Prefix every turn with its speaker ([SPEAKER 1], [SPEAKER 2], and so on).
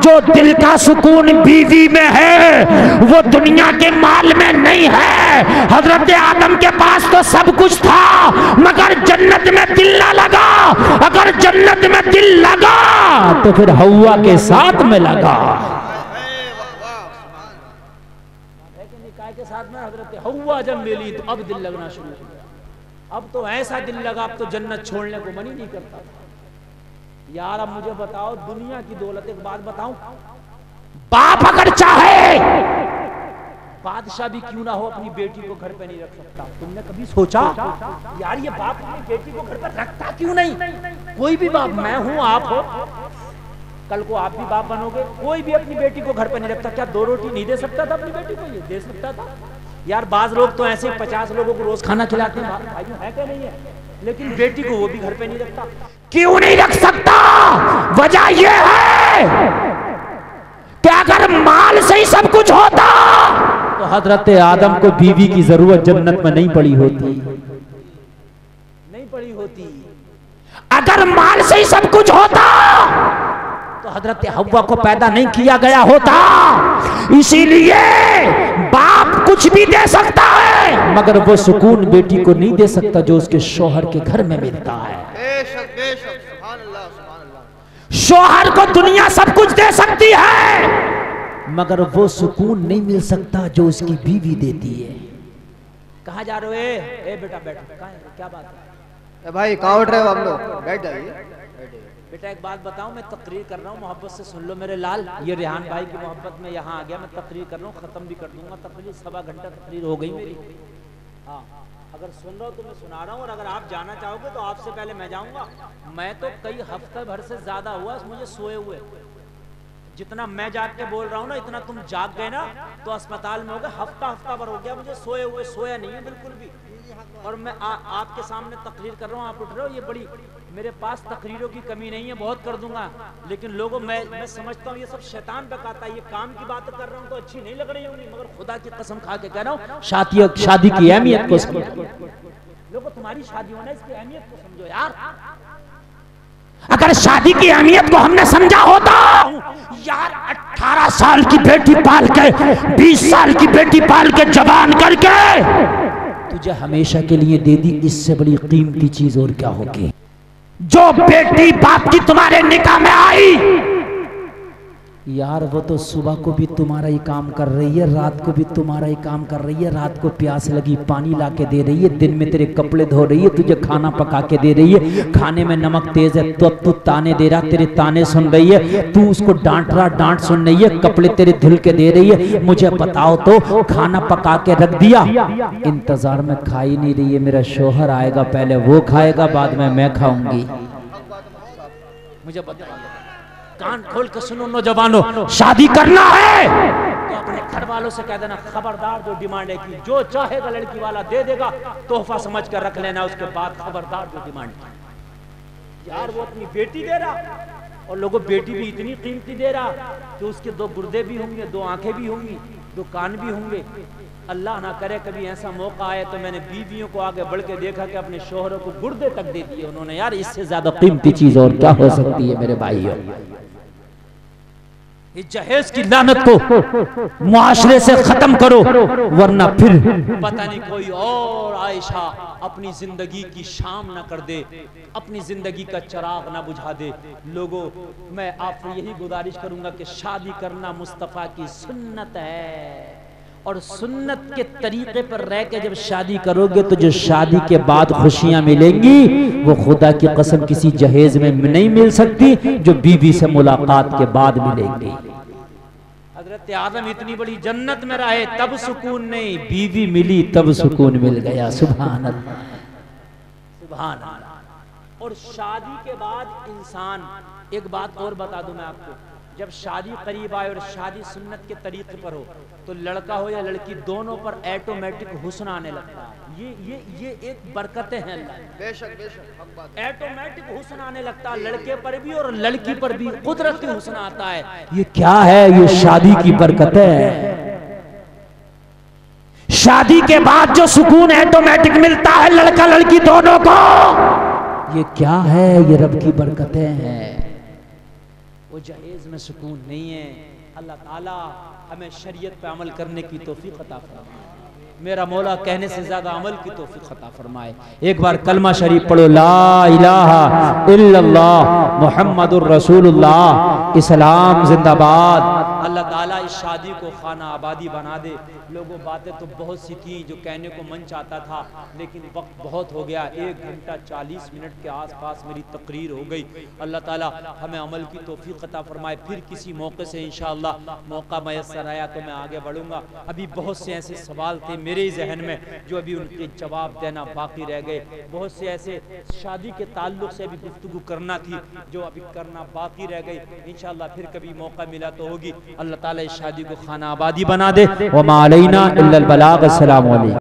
[SPEAKER 1] जो दिल का सुकून बीवी में है वो दुनिया के माल में नहीं है। हजरत आदम के पास तो सब कुछ था मगर जन्नत में दिल ना लगा। अगर जन्नत में दिल लगा तो फिर हव्वा के साथ में लगा। के साथ में हजरत हव्वा जब मिली तो अब दिल लगना शुरू हो गया। अब तो ऐसा दिल लगा, अब तो जन्नत छोड़ने को मन ही नहीं करता। यार अब मुझे बताओ, दुनिया की दौलत, एक बात बताऊं, बाप अगर चाहे बादशाह भी क्यों ना हो अपनी बेटी को घर पे नहीं रख सकता। तुमने कभी सोचा यार ये बाप अपनी बेटी को घर पर रखता क्यों नहीं? कोई भी बाप, मैं हूं, आप हो, कल को आप भी बाप बनोगे, कोई भी अपनी बेटी को घर पे नहीं रखता। क्या 2 रोटी नहीं दे सकता था अपनी बेटी को? ये दे सकता था यार। बाज लोग तो ऐसे 50 लोगों को रोज खाना खिलाते हैं, भाइयों है क्या नहीं है, लेकिन बेटी को वो भी घर पे नहीं रखता। क्यों नहीं रख सकता? वजह ये है कि अगर माल से ही सब कुछ होता तो हजरत आदम को बीवी की जरूरत जन्नत में नहीं पड़ी होती, नहीं पड़ी होती। अगर माल से ही सब कुछ होता तो हजरत हव्वा को पैदा नहीं किया गया होता। इसीलिए बाप कुछ भी दे सकता है मगर वो सुकून बेटी को नहीं दे सकता जो उसके शौहर के घर में मिलता है।
[SPEAKER 2] बेशक बेशक, सुभान अल्लाह, सुभान अल्लाह।
[SPEAKER 1] शौहर को दुनिया सब कुछ दे सकती है मगर वो सुकून नहीं मिल सकता जो उसकी बीवी देती है। कहाँ जा रहे हो? ए बेटा बैठ, क्या बात है
[SPEAKER 2] भाई? कहाँ उठ रहे हो आप लोग? बैठ जाइए।
[SPEAKER 1] बेटा एक बात बताऊं, मैं तकरीर कर रहा हूँ, मोहब्बत से सुन लो मेरे लाल। ये रेहान भाई की मोहब्बत में यहाँ आ गया, मैं तकरीर कर रहा हूँ, खत्म भी कर दूंगा तकरीर। 1.25 घंटा तकरीर हो गई मेरी। हाँ, अगर सुन रहा हो तो मैं सुना रहा हूँ, और अगर आप जाना चाहोगे तो आपसे पहले मैं जाऊंगा। मैं तो कई हफ्ते भर से ज्यादा हुआ मुझे सोए हुए। जितना मैं जाग के बोल रहा हूँ ना, इतना तुम जाग गए ना तो अस्पताल में हो गए। हफ्ता भर हो गया मुझे सोए हुए, सोया नहीं है बिल्कुल भी। और मैं आपके सामने तकरीर कर रहा हूँ, आप उठ रहे हो। ये बड़ी, मेरे पास तकरीरों की कमी नहीं है, बहुत कर दूंगा, लेकिन लोगों मैं समझता हूँ ये सब शैतान बकाता है। ये काम की बात कर रहा हूँ तो अच्छी नहीं लग रही होंगी, मगर खुदा की कसम खा के कह रहा हूँ, शादी की अहमियत को समझो। लोगों, तुम्हारी शादी होना, इसकी अहमियत को समझो यार। अगर शादी की अहमियत को हमने समझा होता यार, 18 साल की बेटी पाल के, 20 साल की बेटी पाल के, जवान करके तुझे हमेशा के लिए दे दी, इससे बड़ी कीमती चीज और क्या होगी? जो बेटी बाप की तुम्हारे निकाह में आई यार, वो तो सुबह को भी तुम्हारा ही काम कर रही है, रात को भी तुम्हारा ही काम कर रही है। रात को प्यास लगी पानी ला के दे रही है, दिन में तेरे कपड़े धो रही है, तुझे खाना पका के दे रही है। खाने में नमक तेज है तो तू ताने दे रहा, तेरे ताने सुन रही है, तू उसको डांट रहा, डांट सुन रही है, कपड़े तेरे धुल के दे रही है। मुझे बताओ तो, खाना पका के रख दिया, इंतजार में खा ही नहीं रही है, मेरा शौहर आएगा, पहले वो खाएगा बाद में मैं खाऊंगी। मुझे बताइए, कान खोल के सुनो नौजवानों, शादी करना है तो अपने घर वालों से कह देना, खबरदार जो डिमांड है की, जो चाहेगा लड़की वाला दे देगा, तोहफा समझ कर रख लेना। उसके बाद खबरदार जो डिमांड की। यार वो अपनी बेटी दे रहा, और लोगों बेटी भी इतनी कीमती दे रहा कि उसके 2 गुर्दे भी होंगे, 2 आंखें भी होंगी, 2 कान भी होंगे। अल्लाह ना करे कभी ऐसा मौका आए तो मैंने बीवियों को आगे बढ़ के देखा कि अपने शौहरों को गुर्दे तक दे दिए उन्होंने। यार इससे ज्यादा कीमती चीज और क्या हो सकती है मेरे भाइयों? इस जहेज की लानत को मुआशरे से खत्म करो, वरना फिर पता नहीं कोई और आयशा अपनी जिंदगी की शाम ना कर दे, अपनी जिंदगी का चिराग ना बुझा दे। लोगों, मैं आपसे यही गुजारिश करूंगा कि शादी करना मुस्तफा की सुन्नत है, और सुन्नत के तरीके पर रह के जब शादी करोगे तो जो शादी के बाद खुशियां मिलेंगी वो खुदा की कसम किसी जहेज में नहीं मिल सकती, जो बीवी से मुलाकात के बाद मिलेंगी। हजरत आदम इतनी बड़ी जन्नत में रहे तब सुकून नहीं, बीवी मिली तब सुकून मिल गया। सुभान अल्लाह, सुभान अल्लाह। और शादी के बाद इंसान, एक बात और बता दूं मैं आपको, जब शादी करीब आए और शादी सुन्नत के तरीके पर हो तो लड़का हो या लड़की दोनों पर ऑटोमेटिक हुस्न आने लगता है। ये एक बरकतें हैं अल्लाह।
[SPEAKER 2] बेशक बेशक,
[SPEAKER 1] ऑटोमेटिक हुस्न आने लगता है, लड़के पर भी और लड़की पर भी कुदरती हुस्न आता है। ये क्या है? ये शादी की बरकतें हैं। शादी के बाद जो सुकून ऑटोमेटिक मिलता है लड़का लड़की दोनों को, ये क्या है? ये रब की बरकतें हैं। वो जहेज़ में सुकून नहीं है। अल्लाह ताला हमें शरीयत पे अमल करने की तौफीक अता फरमाए। मेरा मौला कहने से ज्यादा अमल की तौफीक अता फरमाए। एक बार कलमा शरीफ पढ़ो, ला इलाहा इल्लल्लाह मुहम्मदुर रसूलुल्लाह, इस्लाम जिंदाबाद। अल्लाह ताला इस शादी को खाना आबादी बना दे। लोगों बातें तो बहुत सी थी जो कहने को मन चाहता था, लेकिन वक्त बहुत हो गया। 1 घंटा 40 मिनट के आसपास मेरी तकरीर हो गई। अल्लाह ताला हमें अमल की तौफीक अता फरमाए। फिर किसी मौके से इंशाअल्लाह मौका मैसर आया तो मैं आगे बढ़ूंगा। अभी बहुत से ऐसे सवाल थे मेरे ही जहन में जो अभी उनके जवाब देना बाकी रह गए। बहुत से ऐसे शादी के ताल्लुक से अभी गुफ्तगू करना थी जो अभी करना बाकी रह गई। इंशाअल्लाह फिर कभी मौका मिला तो होगी। अल्लाह ताला इस शादी को खाना आबादी बना दे। व मा अलैना इल्लल बलाग। अस्सलामु अलैकुम।